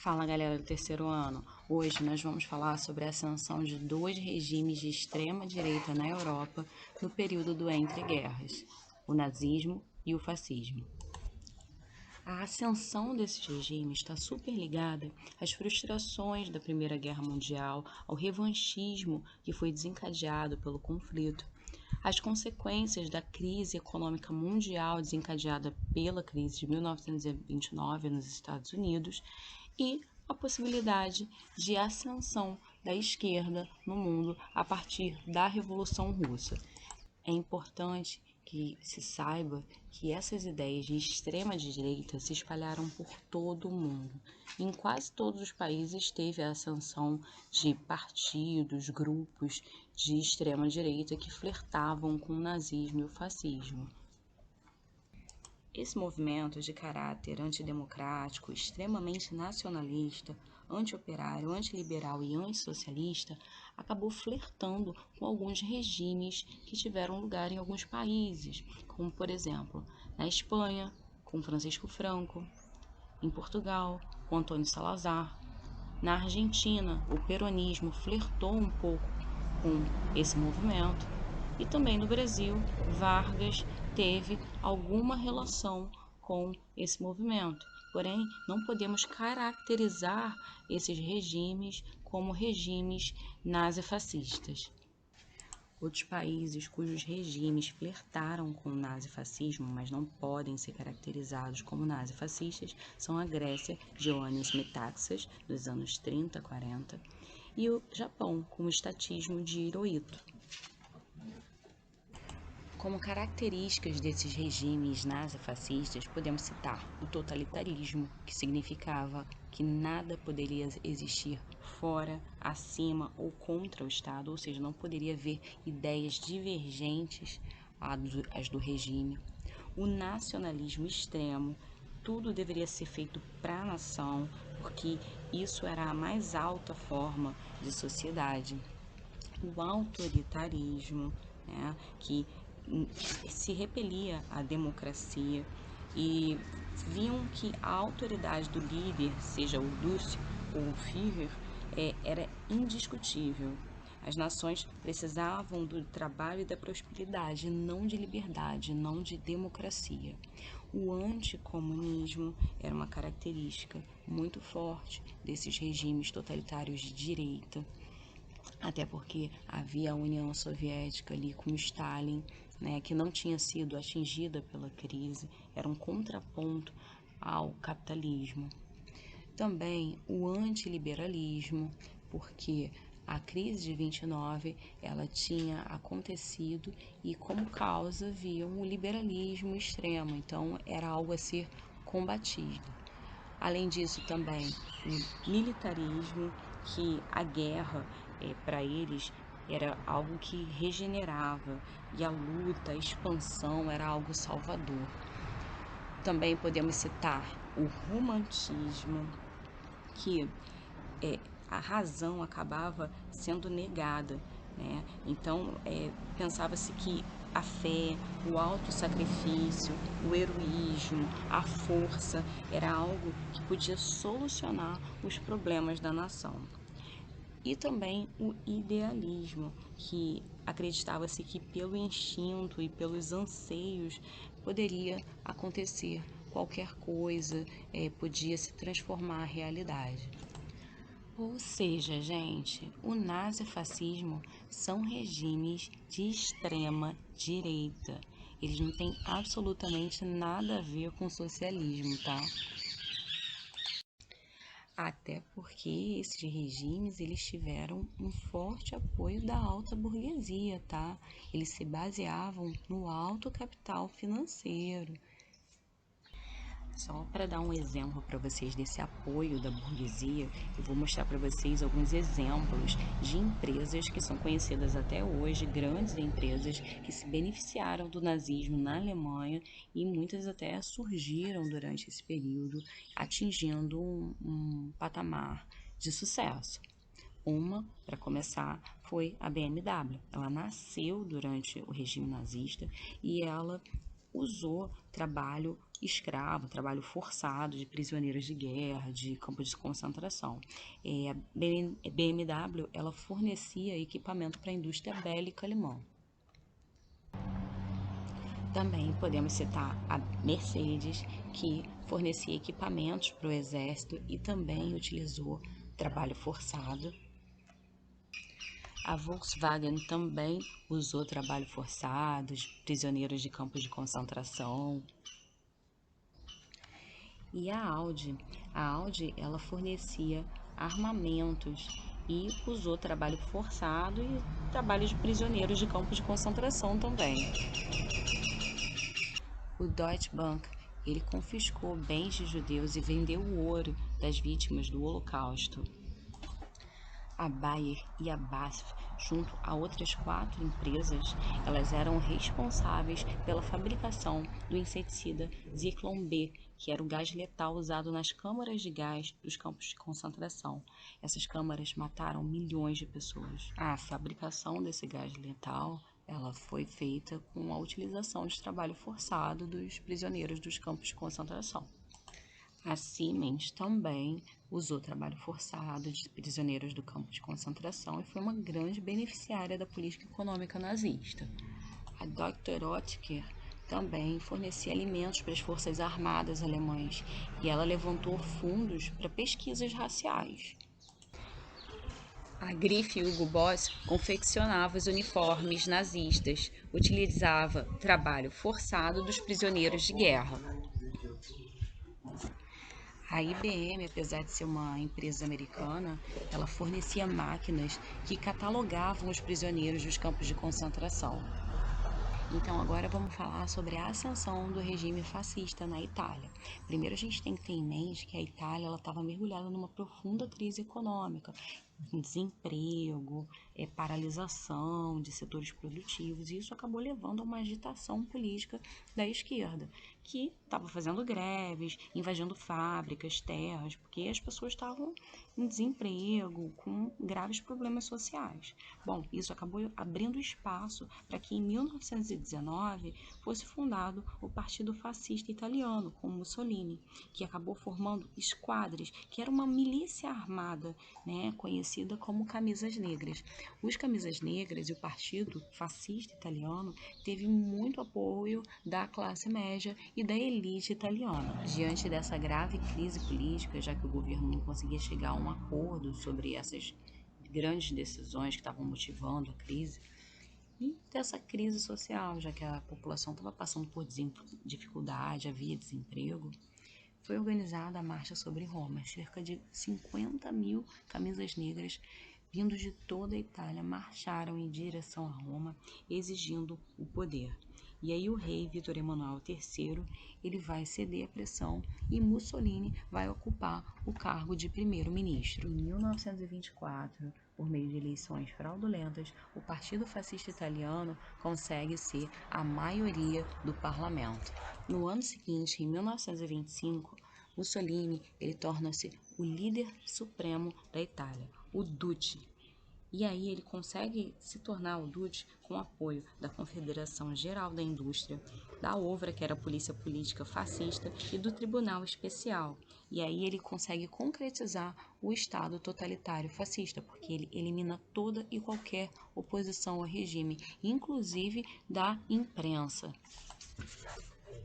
Fala galera do terceiro ano, hoje nós vamos falar sobre a ascensão de dois regimes de extrema direita na Europa no período do entre-guerras, o nazismo e o fascismo. A ascensão desses regimes está super ligada às frustrações da Primeira Guerra Mundial, ao revanchismo que foi desencadeado pelo conflito, às consequências da crise econômica mundial desencadeada pela crise de 1929 nos Estados Unidos e a possibilidade de ascensão da esquerda no mundo a partir da Revolução Russa. É importante que se saiba que essas ideias de extrema direita se espalharam por todo o mundo. Em quase todos os países teve a ascensão de partidos, grupos de extrema direita que flertavam com o nazismo e o fascismo. Esse movimento de caráter antidemocrático, extremamente nacionalista, anti-operário, antiliberal e antissocialista acabou flertando com alguns regimes que tiveram lugar em alguns países, como por exemplo, na Espanha, com Francisco Franco, em Portugal, com Antônio Salazar. Na Argentina, o peronismo flertou um pouco com esse movimento. E também no Brasil, Vargas teve alguma relação com esse movimento. Porém, não podemos caracterizar esses regimes como regimes nazifascistas. Outros países cujos regimes flertaram com o nazifascismo, mas não podem ser caracterizados como nazifascistas, são a Grécia, de Ioannis Metaxas, dos anos 30 a 40, e o Japão, com o estatismo de Hirohito. Como características desses regimes nazifascistas, podemos citar o totalitarismo, que significava que nada poderia existir fora, acima ou contra o Estado, ou seja, não poderia haver ideias divergentes às do regime. O nacionalismo extremo, tudo deveria ser feito para a nação, porque isso era a mais alta forma de sociedade. O autoritarismo, que se repelia à democracia e viam que a autoridade do líder, seja o Lúcio ou o Führer, era indiscutível. As nações precisavam do trabalho e da prosperidade, não de liberdade, não de democracia. O anticomunismo era uma característica muito forte desses regimes totalitários de direita, até porque havia a União Soviética ali com Stalin, que não tinha sido atingida pela crise, era um contraponto ao capitalismo. Também o antiliberalismo, porque a crise de 29 ela tinha acontecido e como causa viam o liberalismo extremo, então era algo a ser combatido. Além disso também o militarismo, que a guerra para eles era algo que regenerava e a luta, a expansão era algo salvador. Também podemos citar o romantismo, que a razão acabava sendo negada, Então pensava-se que a fé, o autossacrifício, o heroísmo, a força era algo que podia solucionar os problemas da nação. E também o idealismo, que acreditava-se que pelo instinto e pelos anseios poderia acontecer qualquer coisa, podia se transformar a realidade. Ou seja, gente, o nazifascismo são regimes de extrema direita. Eles não têm absolutamente nada a ver com socialismo, tá? Até porque esses regimes eles tiveram um forte apoio da alta burguesia, tá? Eles se baseavam no alto capital financeiro. Só para dar um exemplo para vocês desse apoio da burguesia, eu vou mostrar para vocês alguns exemplos de empresas que são conhecidas até hoje, grandes empresas que se beneficiaram do nazismo na Alemanha e muitas até surgiram durante esse período, atingindo um patamar de sucesso. Uma, para começar, foi a BMW. Ela nasceu durante o regime nazista e ela usou trabalho escravo, trabalho forçado de prisioneiros de guerra, de campos de concentração. A BMW ela fornecia equipamento para a indústria bélica alemã. Também podemos citar a Mercedes, que fornecia equipamentos para o exército e também utilizou trabalho forçado. A Volkswagen também usou trabalho forçado, prisioneiros de campos de concentração. E a Audi ela fornecia armamentos e usou trabalho forçado e trabalho de prisioneiros de campos de concentração também. O Deutsche Bank ele confiscou bens de judeus e vendeu o ouro das vítimas do Holocausto. A Bayer e a BASF, junto a outras 4 empresas, elas eram responsáveis pela fabricação do inseticida Zyklon B, que era o gás letal usado nas câmaras de gás dos campos de concentração. Essas câmaras mataram milhões de pessoas. A fabricação desse gás letal ela foi feita com a utilização de trabalho forçado dos prisioneiros dos campos de concentração. A Siemens também usou trabalho forçado de prisioneiros do campo de concentração e foi uma grande beneficiária da política econômica nazista. A Dr. Oetker também fornecia alimentos para as forças armadas alemãs e ela levantou fundos para pesquisas raciais. A grife Hugo Boss confeccionava os uniformes nazistas, utilizava trabalho forçado dos prisioneiros de guerra. A IBM, apesar de ser uma empresa americana, ela fornecia máquinas que catalogavam os prisioneiros dos campos de concentração. Então agora vamos falar sobre a ascensão do regime fascista na Itália. Primeiro a gente tem que ter em mente que a Itália estava mergulhada numa profunda crise econômica, desemprego, paralisação de setores produtivos, e isso acabou levando a uma agitação política da esquerda, que estava fazendo greves, invadindo fábricas, terras, porque as pessoas estavam em desemprego, com graves problemas sociais. Bom, isso acabou abrindo espaço para que em 1919 fosse fundado o Partido Fascista Italiano, com Mussolini, que acabou formando esquadres, que era uma milícia armada, conhecida como Camisas Negras. Os Camisas Negras e o Partido Fascista Italiano teve muito apoio da classe média e da elite italiana. Diante dessa grave crise política, já que o governo não conseguia chegar a um acordo sobre essas grandes decisões que estavam motivando a crise, e dessa crise social, já que a população estava passando por dificuldade, havia desemprego, foi organizada a Marcha sobre Roma. Cerca de 50 mil camisas negras vindos de toda a Itália marcharam em direção a Roma, exigindo o poder. E aí o rei Vítor Emanuel III ele vai ceder à pressão e Mussolini vai ocupar o cargo de primeiro-ministro. Em 1924, por meio de eleições fraudulentas, o Partido Fascista Italiano consegue ser a maioria do parlamento. No ano seguinte, em 1925, Mussolini ele torna-se o líder supremo da Itália, o Duce. E aí ele consegue se tornar o Duce com apoio da Confederação Geral da Indústria, da OVRA, que era a polícia política fascista, e do Tribunal Especial. E aí ele consegue concretizar o Estado totalitário fascista, porque ele elimina toda e qualquer oposição ao regime, inclusive da imprensa.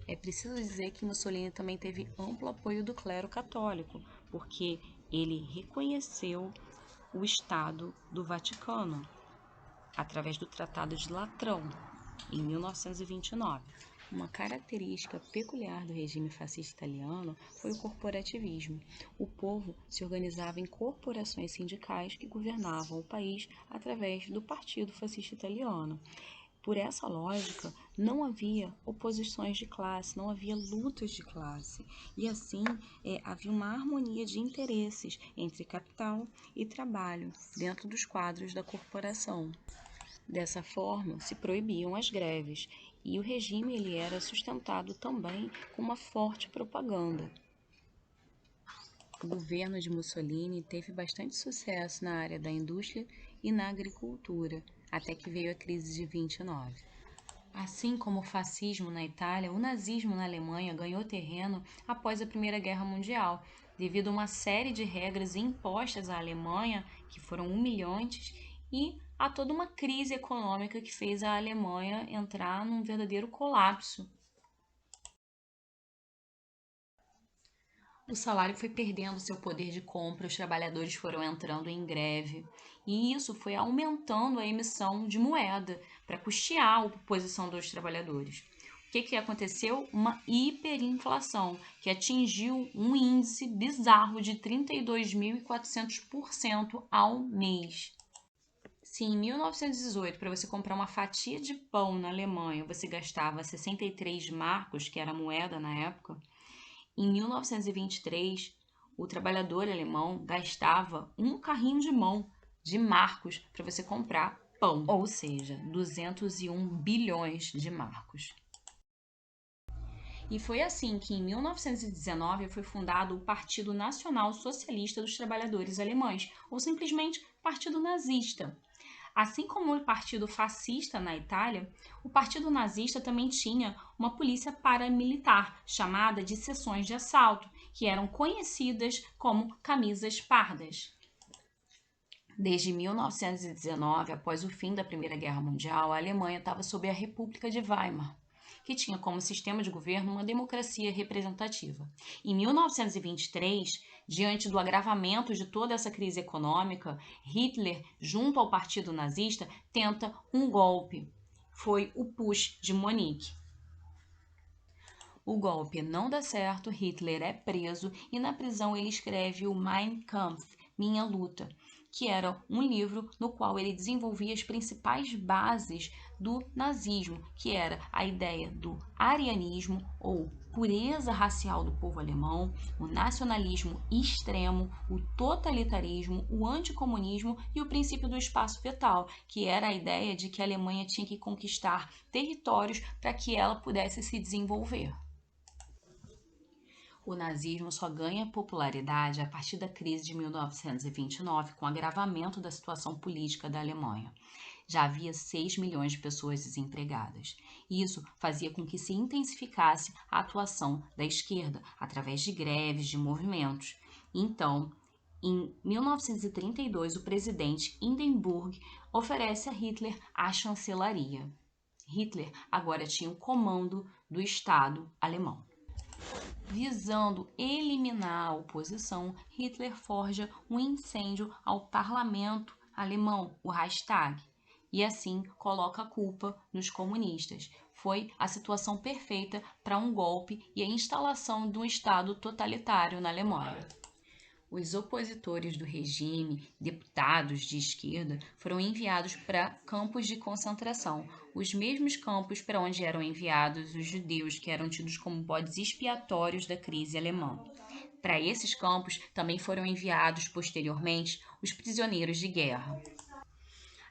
É preciso dizer que Mussolini também teve amplo apoio do clero católico, porque ele reconheceu o Estado do Vaticano, através do Tratado de Latrão, em 1929. Uma característica peculiar do regime fascista italiano foi o corporativismo. O povo se organizava em corporações sindicais que governavam o país através do Partido Fascista Italiano. Por essa lógica, não havia oposições de classe, não havia lutas de classe. E assim, havia uma harmonia de interesses entre capital e trabalho dentro dos quadros da corporação. Dessa forma, se proibiam as greves e o regime ele era sustentado também com uma forte propaganda. O governo de Mussolini teve bastante sucesso na área da indústria e na agricultura, até que veio a crise de 29. Assim como o fascismo na Itália, o nazismo na Alemanha ganhou terreno após a Primeira Guerra Mundial, devido a uma série de regras impostas à Alemanha que foram humilhantes e a toda uma crise econômica que fez a Alemanha entrar num verdadeiro colapso. O salário foi perdendo seu poder de compra, os trabalhadores foram entrando em greve, e isso foi aumentando a emissão de moeda para custear a posição dos trabalhadores. O que aconteceu? Uma hiperinflação, que atingiu um índice bizarro de 32.400% ao mês. Se em 1918, para você comprar uma fatia de pão na Alemanha, você gastava 63 marcos, que era a moeda na época, em 1923, o trabalhador alemão gastava um carrinho de mão de marcos para você comprar pão, ou seja, 201 bilhões de marcos. E foi assim que, em 1919, foi fundado o Partido Nacional Socialista dos Trabalhadores Alemães, ou simplesmente Partido Nazista. Assim como o Partido Fascista na Itália, o Partido Nazista também tinha uma polícia paramilitar, chamada de seções de assalto, que eram conhecidas como camisas pardas. Desde 1919, após o fim da Primeira Guerra Mundial, a Alemanha estava sob a República de Weimar, que tinha como sistema de governo uma democracia representativa. Em 1923, diante do agravamento de toda essa crise econômica, Hitler, junto ao Partido Nazista, tenta um golpe. Foi o Putsch de Munique. O golpe não dá certo, Hitler é preso e na prisão ele escreve o Mein Kampf, Minha Luta, que era um livro no qual ele desenvolvia as principais bases do nazismo, que era a ideia do arianismo ou pureza racial do povo alemão, o nacionalismo extremo, o totalitarismo, o anticomunismo e o princípio do espaço fetal, que era a ideia de que a Alemanha tinha que conquistar territórios para que ela pudesse se desenvolver. O nazismo só ganha popularidade a partir da crise de 1929, com o agravamento da situação política da Alemanha. Já havia 6 milhões de pessoas desempregadas. Isso fazia com que se intensificasse a atuação da esquerda, através de greves, de movimentos. Então, em 1932, o presidente Hindenburg oferece a Hitler a chancelaria. Hitler agora tinha o comando do Estado alemão. Visando eliminar a oposição, Hitler forja um incêndio ao parlamento alemão, o Reichstag, e assim coloca a culpa nos comunistas. Foi a situação perfeita para um golpe e a instalação de um Estado totalitário na Alemanha. Os opositores do regime, deputados de esquerda, foram enviados para campos de concentração, os mesmos campos para onde eram enviados os judeus, que eram tidos como bodes expiatórios da crise alemã. Para esses campos também foram enviados posteriormente os prisioneiros de guerra.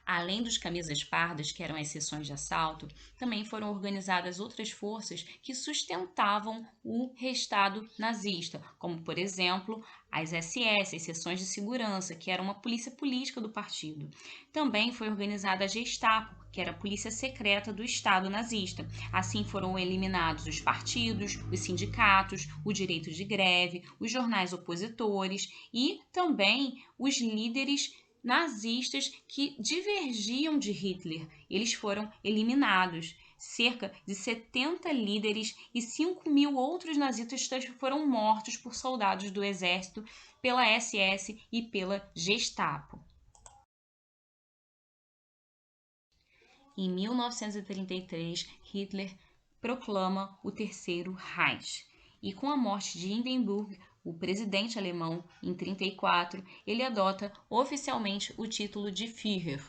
Além dos camisas pardas, que eram as seções de assalto, também foram organizadas outras forças que sustentavam o Estado nazista, como, por exemplo, as SS, as seções de segurança, que era uma polícia política do partido. Também foi organizada a Gestapo, que era a polícia secreta do Estado nazista. Assim foram eliminados os partidos, os sindicatos, o direito de greve, os jornais opositores e também os líderes nazistas que divergiam de Hitler. Eles foram eliminados. Cerca de 70 líderes e 5 mil outros nazistas foram mortos por soldados do exército, pela SS e pela Gestapo. Em 1933, Hitler proclama o Terceiro Reich. E com a morte de Hindenburg, o presidente alemão, em 1934, ele adota oficialmente o título de Führer.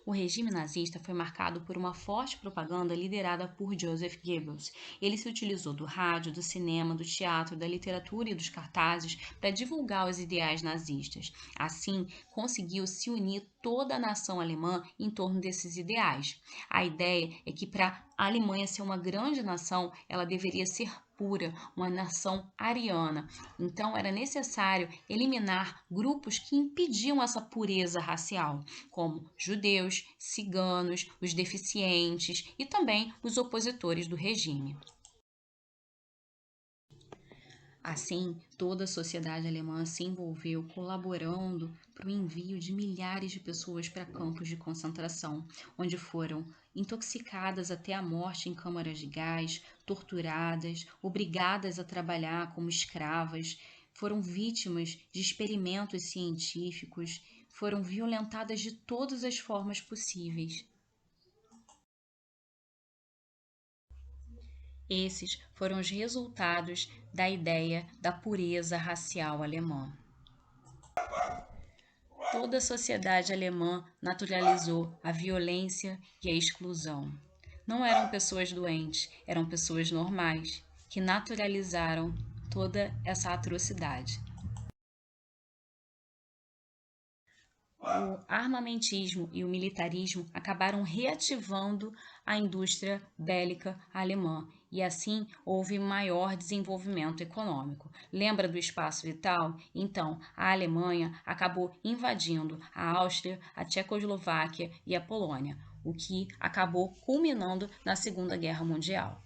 O regime nazista foi marcado por uma forte propaganda liderada por Joseph Goebbels. Ele se utilizou do rádio, do cinema, do teatro, da literatura e dos cartazes para divulgar os ideais nazistas. Assim, conseguiu se unir toda a nação alemã em torno desses ideais. A ideia é que para a Alemanha ser uma grande nação, ela deveria ser pura, uma nação ariana. Então era necessário eliminar grupos que impediam essa pureza racial, como judeus, ciganos, os deficientes e também os opositores do regime. Assim, toda a sociedade alemã se envolveu colaborando para o envio de milhares de pessoas para campos de concentração, onde foram intoxicadas até a morte em câmaras de gás, torturadas, obrigadas a trabalhar como escravas, foram vítimas de experimentos científicos, foram violentadas de todas as formas possíveis. Esses foram os resultados da ideia da pureza racial alemã. Toda a sociedade alemã naturalizou a violência e a exclusão. Não eram pessoas doentes, eram pessoas normais, que naturalizaram toda essa atrocidade. O armamentismo e o militarismo acabaram reativando a indústria bélica alemã e assim houve maior desenvolvimento econômico. Lembra do espaço vital? Então, a Alemanha acabou invadindo a Áustria, a Tchecoslováquia e a Polônia, o que acabou culminando na Segunda Guerra Mundial.